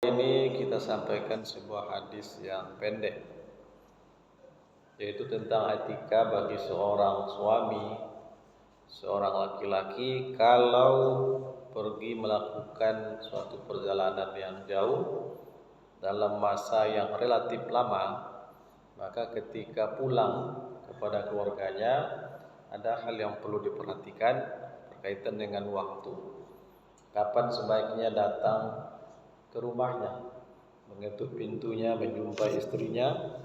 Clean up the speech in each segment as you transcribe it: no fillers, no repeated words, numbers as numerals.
Ini kita sampaikan sebuah hadis yang pendek, yaitu tentang etika bagi seorang suami, seorang laki-laki kalau pergi melakukan suatu perjalanan yang jauh dalam masa yang relatif lama, maka ketika pulang kepada keluarganya ada hal yang perlu diperhatikan berkaitan dengan waktu. Kapan sebaiknya datang ke rumahnya, mengetuk pintunya, menjumpai istrinya.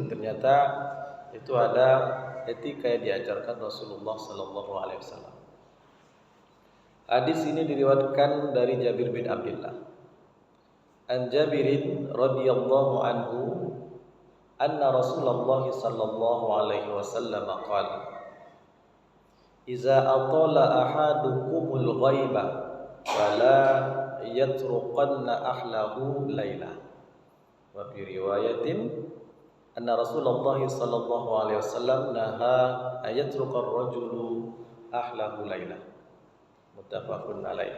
Ternyata itu ada etika yang diajarkan Rasulullah sallallahu alaihi wasallam. Hadis ini diriwayatkan dari Jabir bin Abdullah. An Jabirin radhiyallahu anhu anna Rasulullah sallallahu alaihi wasallam qala: "Iza atala ahadukumul ghaiba fala yatruqanna ahlahu laila." Wa fi riwayatin anna Rasulullah sallallahu alaihi wasallam naha ayatruqar rajulu ahlahu laila. Muttafaqun alaih.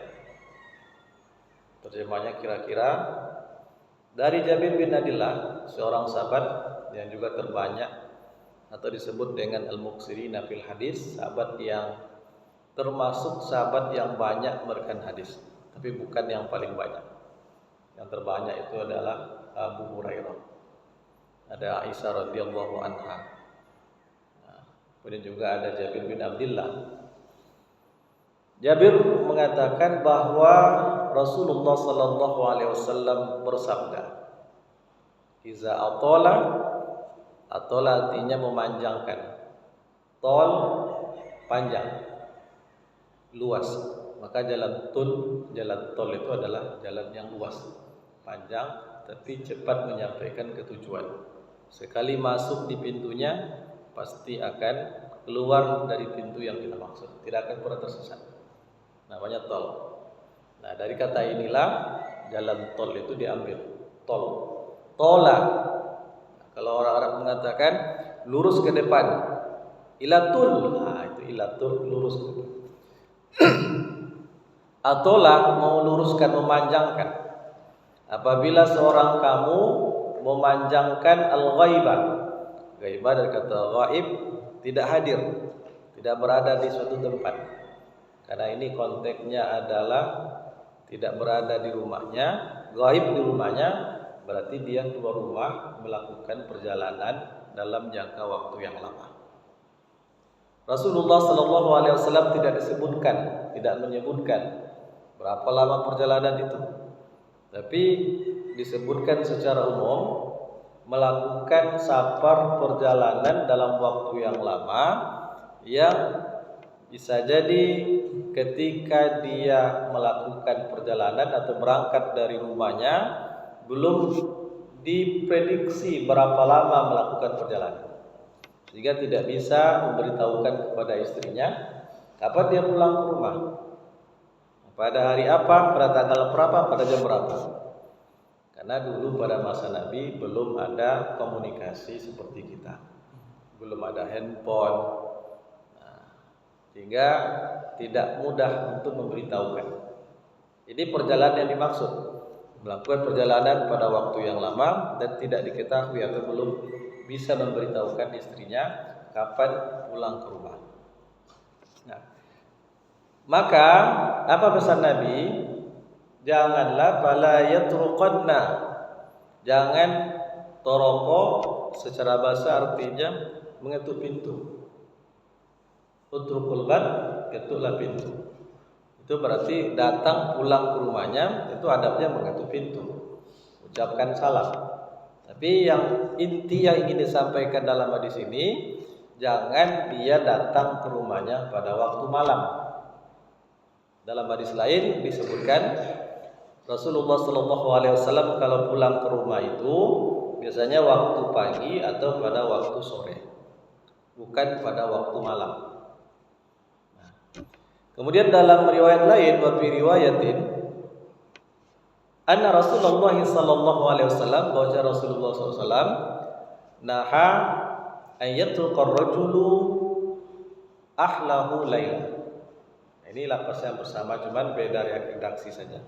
Terjemahnya kira-kira dari Jabir bin Abdullah, seorang sahabat yang juga terbanyak atau disebut dengan al-muksirina fil hadis, sahabat yang termasuk sahabat yang banyak memberikan hadis, tapi bukan yang paling banyak. Yang terbanyak itu adalah Abu Hurairah, ada Aisyah radhiyallahu anha, kemudian juga ada Jabir bin Abdullah. Jabir mengatakan bahwa Rasulullah sallallahu alaihi wasallam bersabda, "Iza atola," atola artinya memanjangkan, tol panjang, luas. Maka jalan tol itu adalah jalan yang luas, panjang, tapi cepat menyampaikan ke tujuan. Sekali masuk di pintunya, pasti akan keluar dari pintu yang kita maksud, tidak akan pernah tersesat. Namanya tol. Nah, dari kata inilah jalan tol itu diambil. Tol, tola. Kalau orang Arab mengatakan lurus ke depan, ilatul. Nah, itu ilatul, lurus ke depan. Atola mau luruskan, memanjangkan. Apabila seorang kamu memanjangkan al-ghaibah. Ghaibah dari kata ghaib, tidak hadir, tidak berada di suatu tempat. Karena ini konteksnya adalah tidak berada di rumahnya, ghaib di rumahnya, berarti dia keluar rumah melakukan perjalanan dalam jangka waktu yang lama. Rasulullah sallallahu alaihi wasallam tidak menyebutkan berapa lama perjalanan itu. Tapi disebutkan secara umum melakukan safar perjalanan dalam waktu yang lama, yang bisa jadi ketika dia melakukan perjalanan atau berangkat dari rumahnya belum diprediksi berapa lama melakukan perjalanan, sehingga tidak bisa memberitahukan kepada istrinya kapan dia pulang ke rumah, pada hari apa, pada tanggal berapa, pada jam berapa. Karena dulu pada masa Nabi belum ada komunikasi seperti kita, belum ada handphone, sehingga tidak mudah untuk memberitahukan. Jadi perjalanan yang dimaksud melakukan perjalanan pada waktu yang lama dan tidak diketahui atau belum bisa memberitahukan istrinya kapan pulang ke rumah. Nah, maka apa pesan Nabi? Janganlah fala yatruqanna, jangan toroko, secara bahasa artinya mengetuk pintu. Utrukul bab, ketuklah pintu. Itu berarti datang pulang ke rumahnya, itu adabnya mengetuk pintu, ucapkan salam. Tapi yang inti yang ingin disampaikan dalam hadis ini, jangan dia datang ke rumahnya pada waktu malam. Dalam hadis lain disebutkan Rasulullah sallallahu alaihi wasallam kalau pulang ke rumah itu biasanya waktu pagi atau pada waktu sore, bukan pada waktu malam. Kemudian dalam riwayat lain, wa fi riwayatin anna Rasulullah sallallahu alaihi wasallam, bahwa Rasulullah sallallahu alaihi wasallam naha ayatruqar rajulu ahlahu laila. Ini lafaz yang bersama, cuman beda redaksi saja.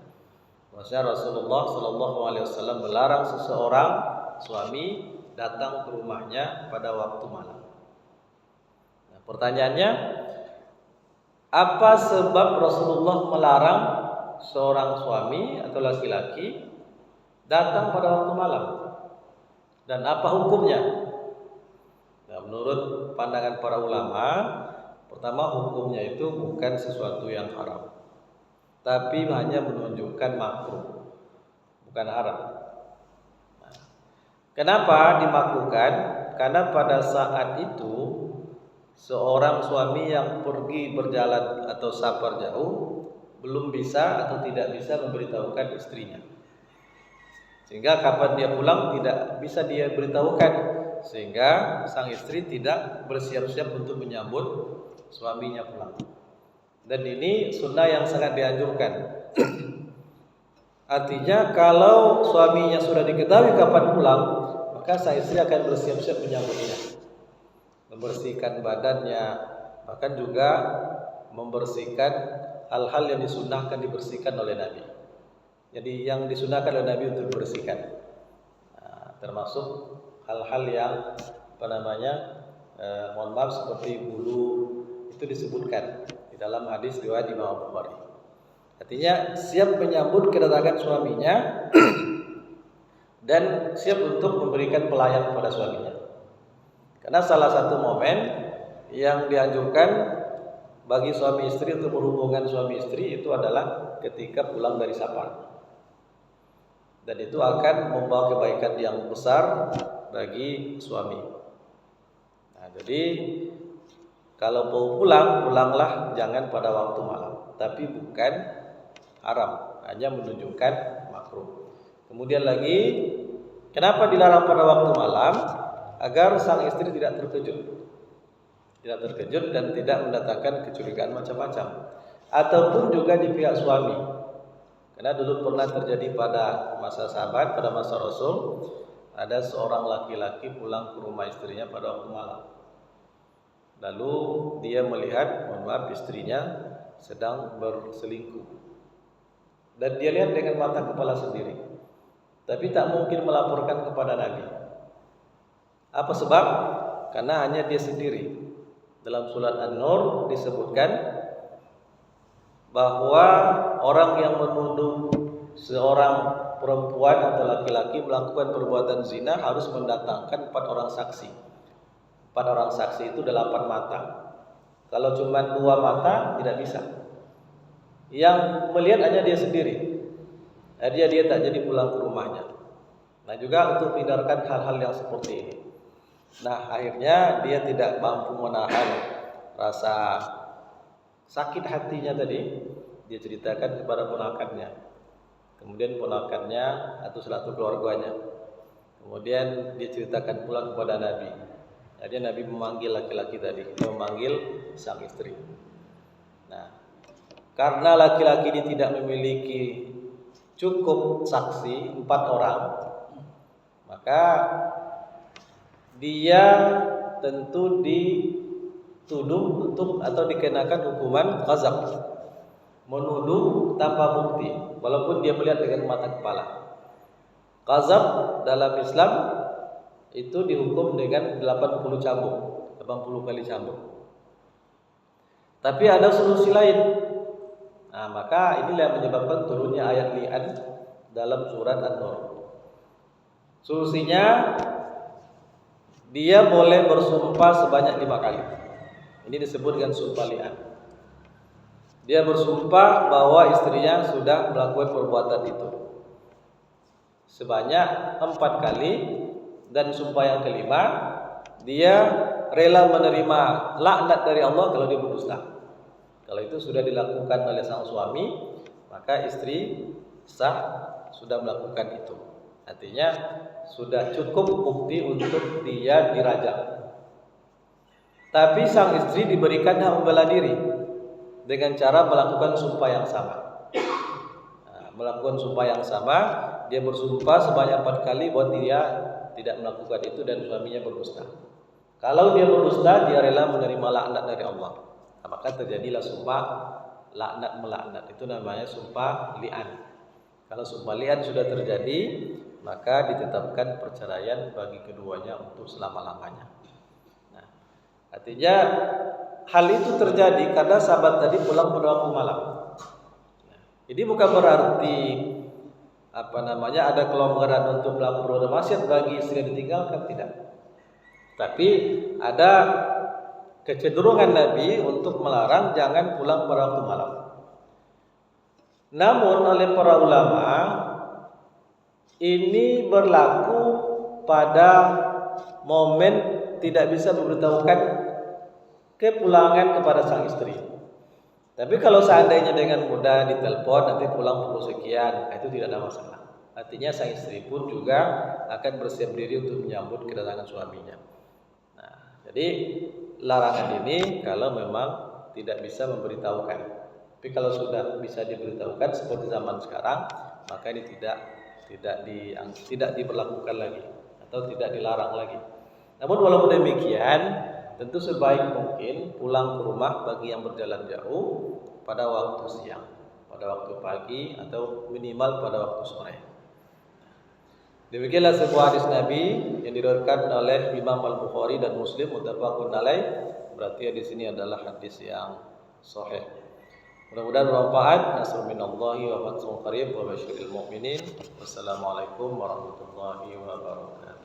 Maksudnya Rasulullah Shallallahu Alaihi Wasallam melarang seseorang suami datang ke rumahnya pada waktu malam. Nah, pertanyaannya, apa sebab Rasulullah melarang seorang suami atau laki-laki datang pada waktu malam? Dan apa hukumnya? Nah, menurut pandangan para ulama, pertama hukumnya itu bukan sesuatu yang haram, tapi hanya menunjukkan makruh, bukan haram. Nah, kenapa dimakruhkan? Karena pada saat itu seorang suami yang pergi berjalan atau safar jauh belum bisa atau tidak bisa memberitahukan istrinya, sehingga kapan dia pulang tidak bisa dia beritahukan, sehingga sang istri tidak bersiap-siap untuk menyambut suaminya pulang. Dan ini sunnah yang sangat dianjurkan. Artinya kalau suaminya sudah diketahui kapan pulang, maka sang istri akan bersiap-siap menyambutnya, membersihkan badannya, bahkan juga membersihkan hal-hal yang disunnahkan dibersihkan oleh Nabi. Jadi yang disunnahkan oleh Nabi untuk dibersihkan, termasuk hal-hal yang mohon maaf seperti bulu, itu disebutkan di dalam hadis riwayat Imam Bukhari. Artinya siap menyambut kedatangan suaminya dan siap untuk memberikan pelayan kepada suaminya. Karena salah satu momen yang dianjurkan bagi suami istri untuk berhubungan suami istri itu adalah ketika pulang dari safar. Dan itu akan membawa kebaikan yang besar bagi suami. Nah, jadi kalau mau pulang, pulanglah jangan pada waktu malam, tapi bukan haram, hanya menunjukkan makruh. Kemudian lagi, kenapa dilarang pada waktu malam? Agar sang istri tidak terkejut dan tidak mendatangkan kecurigaan macam-macam, ataupun juga di pihak suami. Karena dulu pernah terjadi pada masa sahabat, pada masa Rasul, ada seorang laki-laki pulang ke rumah istrinya pada waktu malam. Lalu dia melihat, mohon maaf, istrinya sedang berselingkuh, dan dia lihat dengan mata kepala sendiri, tapi tak mungkin melaporkan kepada Nabi. Apa sebab? Karena hanya dia sendiri. Dalam surat An-Nur disebutkan bahwa orang yang menuduh seorang perempuan atau laki-laki melakukan perbuatan zina harus mendatangkan 4 orang saksi. 4 orang saksi itu 8 mata. Kalau cuma 2 mata tidak bisa. Yang melihat hanya dia sendiri. Dia tak jadi pulang ke rumahnya. Nah, juga untuk menghindarkan hal-hal yang seperti ini. Nah, akhirnya dia tidak mampu menahan rasa sakit hatinya tadi. Dia ceritakan kepada ponakannya. Kemudian ponakannya atau salah satu keluarganya. Kemudian dia ceritakan pula kepada Nabi. Jadi Nabi memanggil laki-laki tadi, memanggil sang istri. Nah, karena laki-laki ini tidak memiliki cukup saksi 4 orang, maka dia tentu dituduh untuk atau dikenakan hukuman ghazab, menuduh tanpa bukti walaupun dia melihat dengan mata kepala. Ghazab dalam Islam itu dihukum dengan 80 cambuk, 80 kali cambuk. Tapi ada solusi lain. Nah, maka inilah yang menyebabkan turunnya ayat li'an dalam surat An-Nur. Solusinya, dia boleh bersumpah sebanyak 5 kali. Ini disebut dengan sumpah li'an. Dia bersumpah bahwa istrinya sudah melakukan perbuatan itu sebanyak 4 kali, dan sumpah yang kelima, dia rela menerima laknat dari Allah kalau dia berdusta. Kalau itu sudah dilakukan oleh sang suami, maka istri sah sudah melakukan itu. Artinya sudah cukup bukti untuk dia dirajam. Tapi sang istri diberikan hak membela diri dengan cara melakukan sumpah yang sama. Melakukan sumpah yang sama, dia bersumpah sebanyak 4 kali bahwa dia tidak melakukan itu dan suaminya berdusta. Kalau dia berdusta, dia rela menerima laknat dari Allah. Maka terjadilah sumpah laknat melaknat. Itu namanya sumpah li'an. Kalau subalian sudah terjadi, maka ditetapkan perceraian bagi keduanya untuk selama-lamanya. Nah, artinya hal itu terjadi karena sahabat tadi pulang pada waktu malam. Nah, jadi bukan berarti ada kelonggaran untuk melakukan perbuatan maksiat bagi istri yang ditinggalkan, tidak. Tapi ada kecenderungan Nabi untuk melarang jangan pulang pada waktu malam. Namun oleh para ulama ini berlaku pada momen tidak bisa memberitahukan kepulangan kepada sang istri. Tapi kalau seandainya dengan mudah ditelepon nanti pulang pukul sekian, itu tidak ada masalah. Artinya sang istri pun juga akan bersiap diri untuk menyambut kedatangan suaminya. Nah, jadi larangan ini kalau memang tidak bisa memberitahukan. Tapi kalau sudah bisa diberitahukan seperti zaman sekarang, maka ini tidak diberlakukan lagi atau tidak dilarang lagi. Namun walaupun demikian, tentu sebaik mungkin pulang ke rumah bagi yang berjalan jauh pada waktu siang, pada waktu pagi atau minimal pada waktu sore. Demikianlah sebuah hadis Nabi yang diriwayatkan oleh Imam Al-Bukhari dan Muslim muttafaqun alaih. Berarti di sini adalah hadis yang sahih. Mudah-mudahan bermanfaat. Nasrun minallahi wa fathun qarib wa basyiril mu'minin. Wassalamualaikum warahmatullahi wabarakatuh.